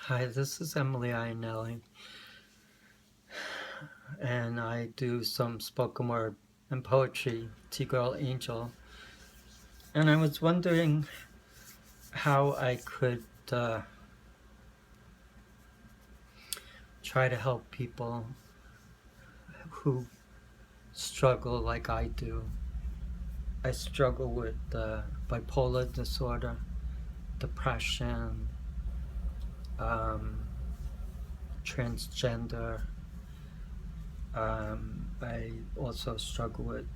Hi, this is Emily Ionelli, and I do some spoken word and poetry, T-Girl Angel. And I was wondering how I could try to help people who struggle like I do. I struggle with bipolar disorder, depression, um, transgender. I also struggle with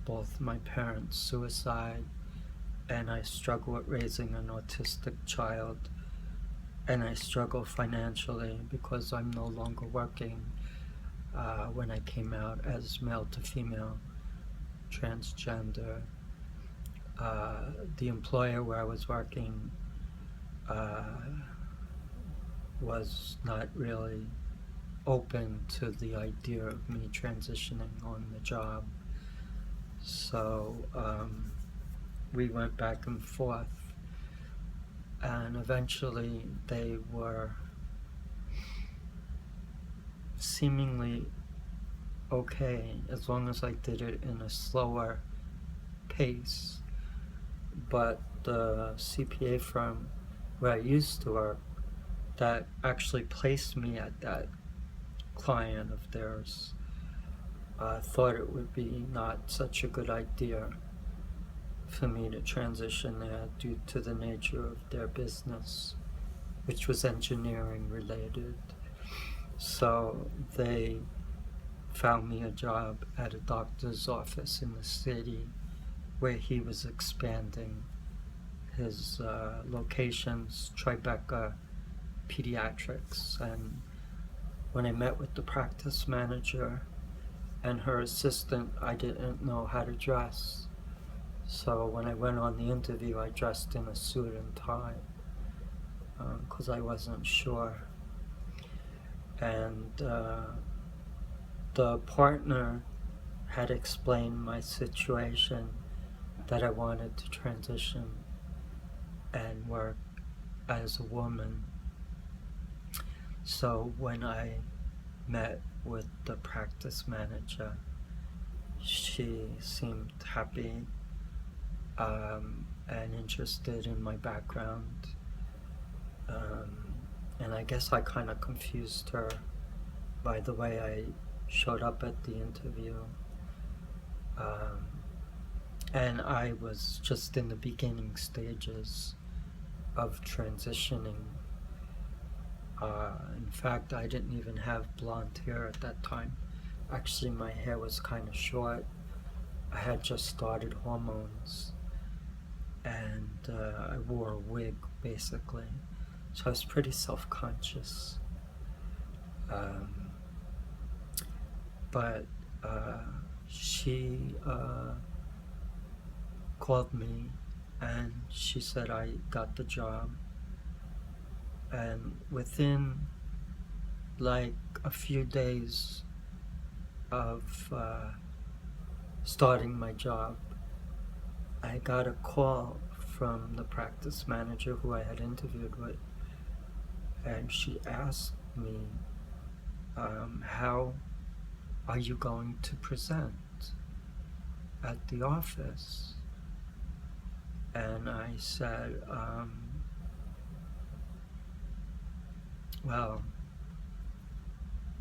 both my parents' suicide, and I struggle with raising an autistic child, and I struggle financially because I'm no longer working when I came out as male to female, transgender. The employer where I was working uh, was not really open to the idea of me transitioning on the job. So we went back and forth, and eventually they were seemingly okay as long as I did it in a slower pace. But the CPA firm where I used to work that actually placed me at that client of theirs thought it would be not such a good idea for me to transition there due to the nature of their business, which was engineering related. So they found me a job at a doctor's office in the city where he was expanding his locations, Tribeca Pediatrics. And when I met with the practice manager and her assistant, I didn't know how to dress. So when I went on the interview, I dressed in a suit and tie because I wasn't sure. And the partner had explained my situation, that I wanted to transition and work as a woman. So when I met with the practice manager, she seemed happy and interested in my background. And I guess I kind of confused her by the way I showed up at the interview. And I was just in the beginning stages of transitioning. In fact, I didn't even have blonde hair at that time. Actually, my hair was kind of short. I had just started hormones, and I wore a wig, basically. So I was pretty self-conscious. But she called me, and she said I got the job. And within like a few days of starting my job, I got a call from the practice manager who I had interviewed with, and she asked me, how are you going to present at the office? And I said, well,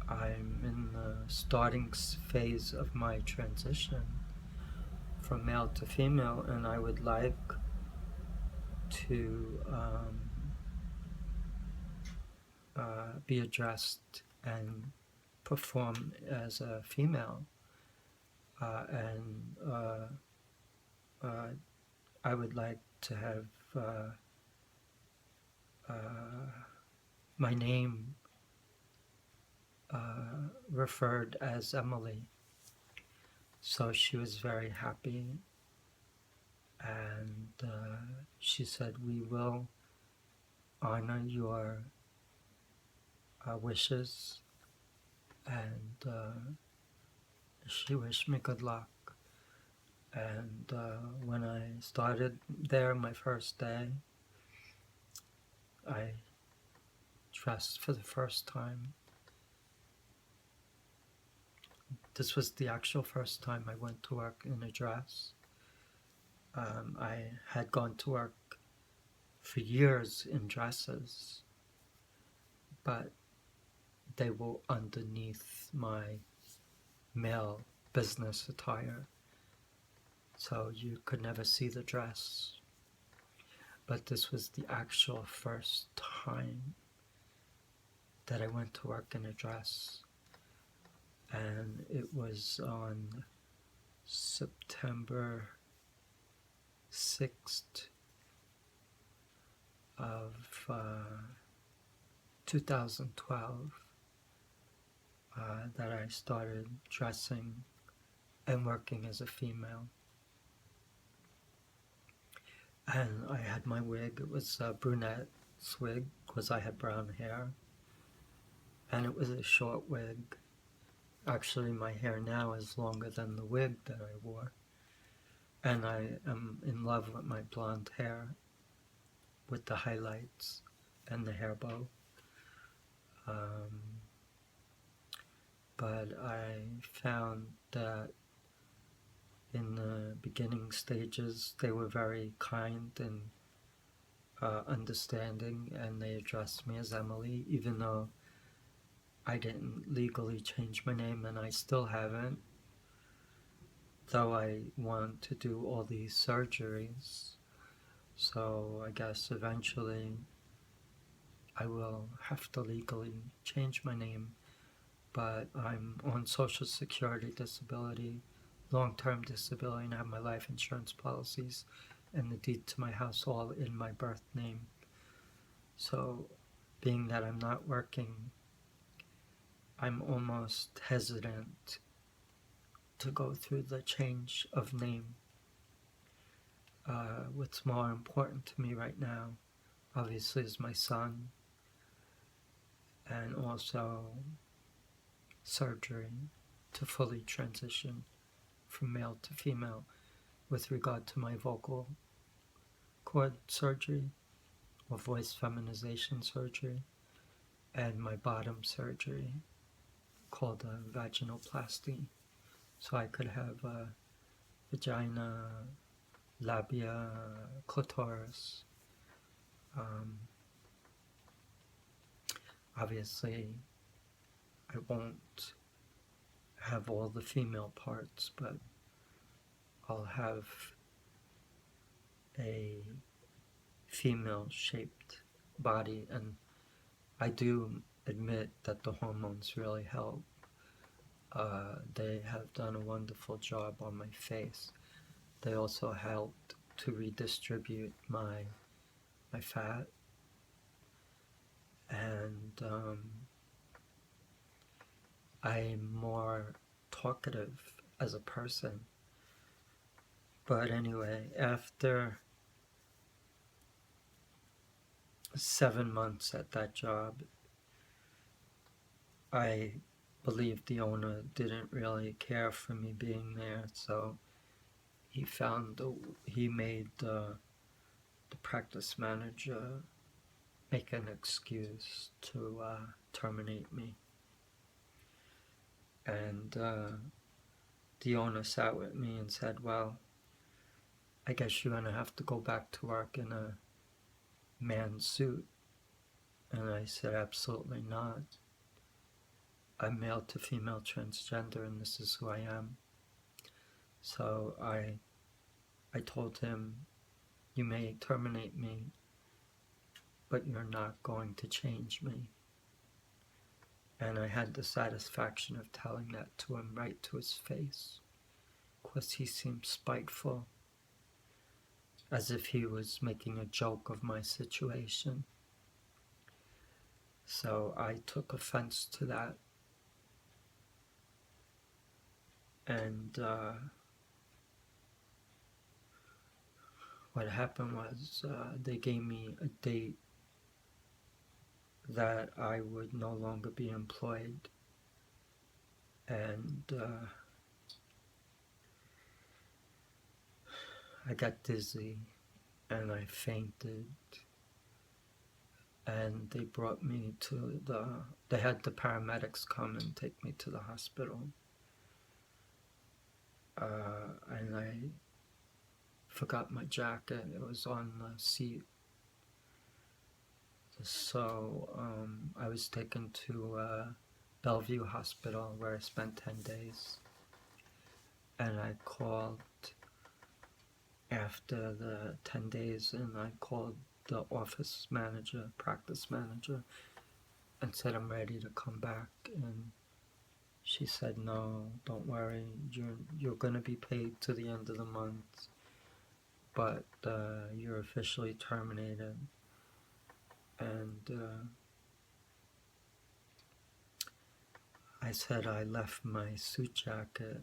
I'm in the starting phase of my transition from male to female, and I would like to be addressed and perform as a female. And I would like to have my name referred as Emily. So she was very happy, and she said, we will honor your wishes, and she wished me good luck. And when I started there my first day, I dressed for the first time. This was the actual first time I went to work in a dress. I had gone to work for years in dresses, but they were underneath my male business attire, so you could never see the dress. But this was the actual first time that I went to work in a dress, and it was on September 6th of 2012 that I started dressing and working as a female. And I had my wig. It was a brunette's wig because I had brown hair, and it was a short wig. Actually, my hair now is longer than the wig that I wore, and I am in love with my blonde hair with the highlights and the hair bow. But I found that in the beginning stages they were very kind and understanding, and they addressed me as Emily, even though I didn't legally change my name, and I still haven't, though I want to do all these surgeries. So I guess eventually I will have to legally change my name, but I'm on Social Security disability, long-term disability, and I have my life insurance policies and the deed to my house all in my birth name. So being that I'm not working, I'm almost hesitant to go through the change of name. What's more important to me right now, obviously, is my son, and also surgery to fully transition from male to female with regard to my vocal cord surgery or voice feminization surgery, and my bottom surgery called a vaginoplasty, so I could have a vagina, labia, clitoris. Obviously, I won't have all the female parts, but I'll have a female-shaped body, and I do admit that the hormones really help. They have done a wonderful job on my face. They also helped to redistribute my fat, and I'm more talkative as a person. But anyway, after 7 months at that job, I believe the owner didn't really care for me being there, so he made the practice manager make an excuse to terminate me. And the owner sat with me and said, well, I guess you're gonna have to go back to work in a man suit. And I said, absolutely not. I'm male to female transgender, and this is who I am. So I told him, you may terminate me, but you're not going to change me. And I had the satisfaction of telling that to him right to his face, because he seemed spiteful, as if he was making a joke of my situation. So I took offense to that, and what happened was they gave me a date that I would no longer be employed, and I got dizzy and I fainted, and they brought me to they had the paramedics come and take me to the hospital. And I forgot my jacket. It was on the seat. So I was taken to Bellevue Hospital, where I spent 10 days. And I called after the 10 days, and I called the office manager, practice manager, and said I'm ready to come back. And she said, no, don't worry, you're going to be paid to the end of the month, but you're officially terminated. And I said I left my suit jacket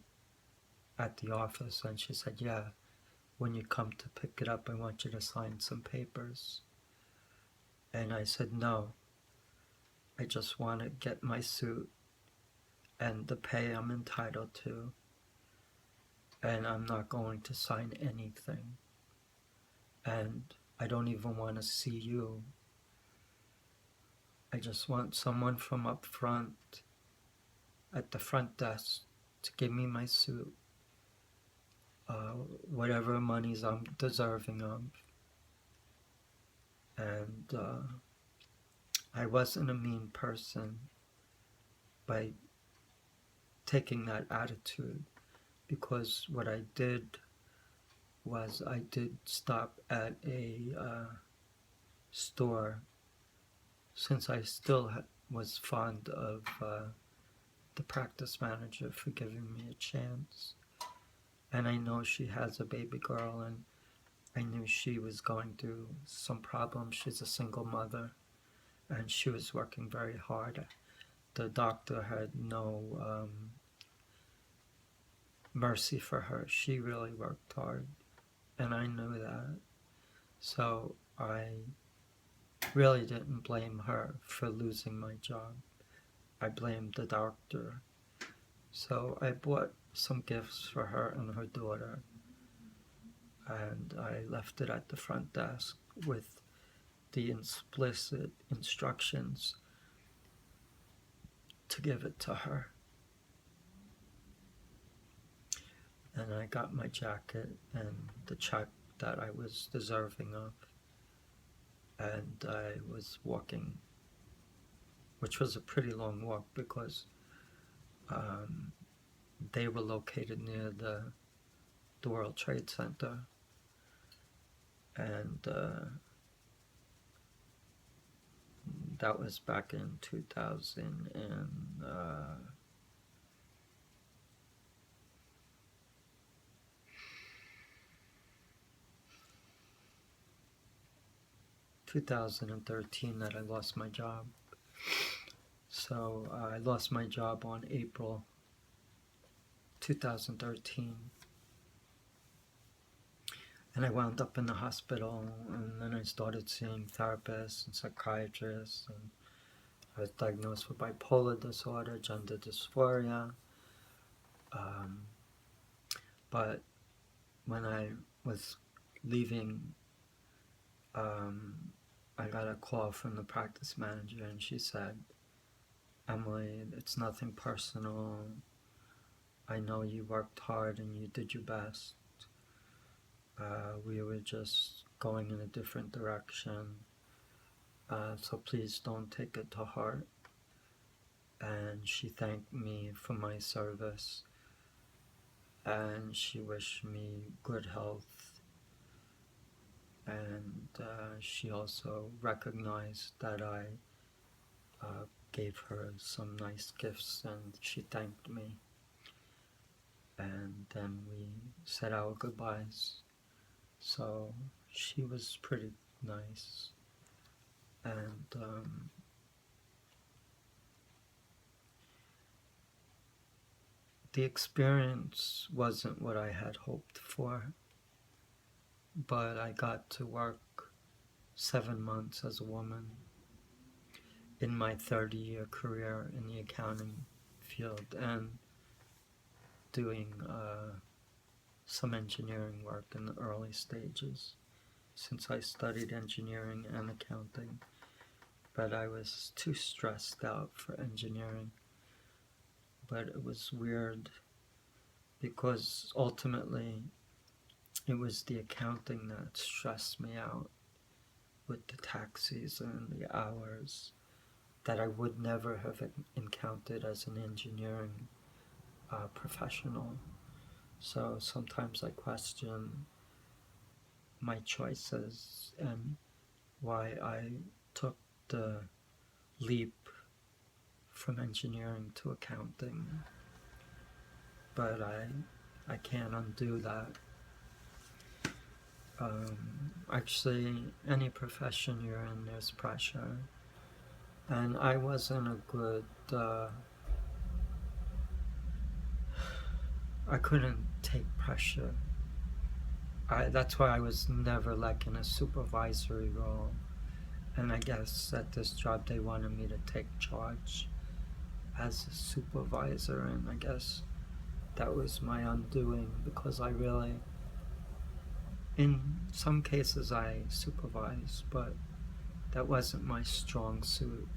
at the office, and she said, yeah, when you come to pick it up, I want you to sign some papers. And I said, no, I just want to get my suit and the pay I'm entitled to, and I'm not going to sign anything. And I don't even want to see you. I just want someone from up front at the front desk to give me my suit, whatever monies I'm deserving of. And I wasn't a mean person by taking that attitude, because what I did was I did stop at a store, since I still was fond of the practice manager for giving me a chance. And I know she has a baby girl, and I knew she was going through some problems. She's a single mother, and she was working very hard. The doctor had no mercy for her. She really worked hard, and I knew that. So I really didn't blame her for losing my job. I blamed the doctor. So I bought some gifts for her and her daughter, and I left it at the front desk with the explicit instructions to give it to her. And I got my jacket and the check that I was deserving of, and I was walking, which was a pretty long walk, because they were located near the World Trade Center, and that was back in 2000 and 2013 that I lost my job. So I lost my job on April 2013. And I wound up in the hospital, and then I started seeing therapists and psychiatrists, and I was diagnosed with bipolar disorder, gender dysphoria. But when I was leaving, I got a call from the practice manager, and she said, Emily, it's nothing personal. I know you worked hard and you did your best. We were just going in a different direction, so please don't take it to heart. And she thanked me for my service, and she wished me good health, and she also recognized that I gave her some nice gifts, and she thanked me. And then we said our goodbyes. So she was pretty nice, and the experience wasn't what I had hoped for, but I got to work 7 months as a woman in my 30-year career in the accounting field, and doing some engineering work in the early stages, since I studied engineering and accounting. but I was too stressed out for engineering. But it was weird because ultimately it was the accounting that stressed me out with the tax season, the hours that I would never have encountered as an engineering professional. So sometimes I question my choices and why I took the leap from engineering to accounting. But I can't undo that. Actually, any profession you're in, there's pressure. And I wasn't a good, I couldn't take pressure. That's why I was never like in a supervisory role. And I guess at this job they wanted me to take charge as a supervisor, and I guess that was my undoing because I really, in some cases I supervised, but that wasn't my strong suit.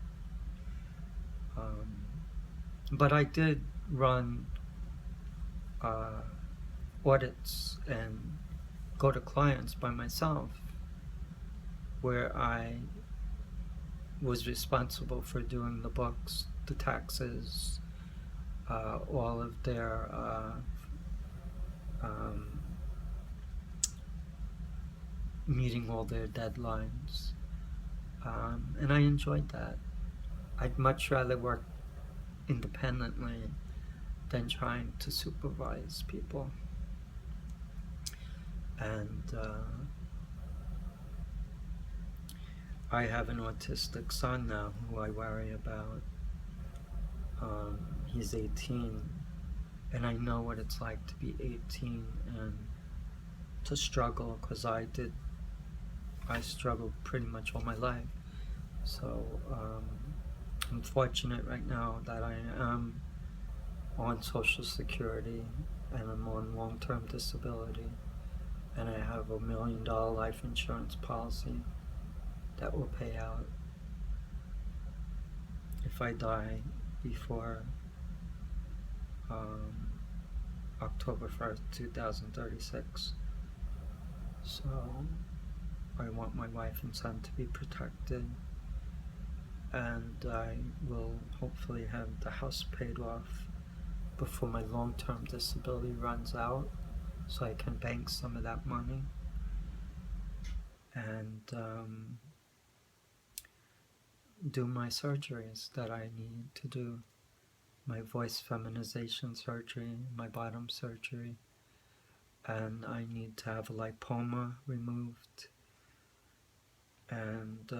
But I did run audits and go to clients by myself where I was responsible for doing the books, the taxes, all of their meeting all their deadlines. And I enjoyed that. I'd much rather work independently than trying to supervise people. And I have an autistic son now who I worry about. He's 18, and I know what it's like to be 18 and to struggle, because I struggled pretty much all my life. So I'm fortunate right now that I am on Social Security and I'm on long-term disability, and I have $1 million life insurance policy that will pay out if I die before October 1st, 2036. So I want my wife and son to be protected, and I will hopefully have the house paid off before my long-term disability runs out, so I can bank some of that money. And do my surgeries that I need to do. My voice feminization surgery, my bottom surgery, and I need to have a lipoma removed and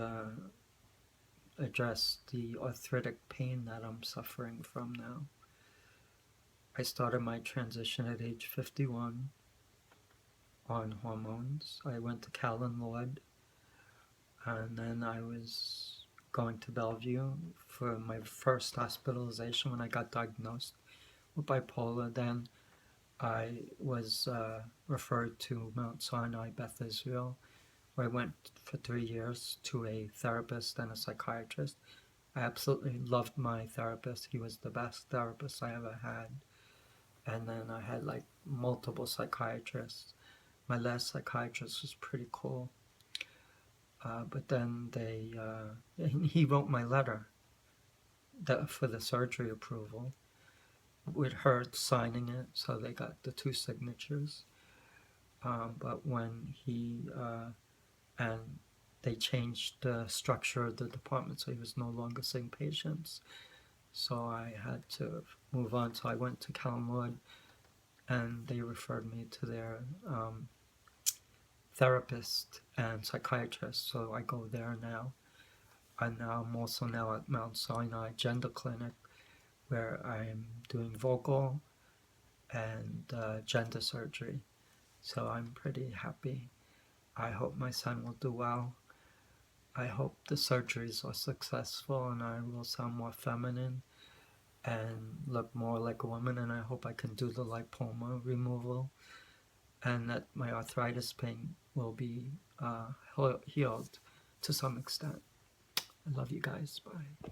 address the arthritic pain that I'm suffering from now. I started my transition at age 51 on hormones. I went to Cal and Lord, and then I was going to Bellevue for my first hospitalization when I got diagnosed with bipolar. Then I was referred to Mount Sinai, Beth Israel, where I went for 3 years to a therapist and a psychiatrist. I absolutely loved my therapist. He was the best therapist I ever had. And then I had like multiple psychiatrists. My last psychiatrist was pretty cool. But then he wrote my letter for the surgery approval with her signing it, so they got the 2 signatures. But when and they changed the structure of the department, so he was no longer seeing patients. So I had to move on. So I went to Calmwood, and they referred me to their therapist and psychiatrist. So I go there now. And now I'm also now at Mount Sinai Gender Clinic, where I'm doing vocal and gender surgery. So I'm pretty happy. I hope my son will do well. I hope the surgeries are successful and I will sound more feminine and look more like a woman, and I hope I can do the lipoma removal and that my arthritis pain will be healed to some extent. I love you guys. Bye.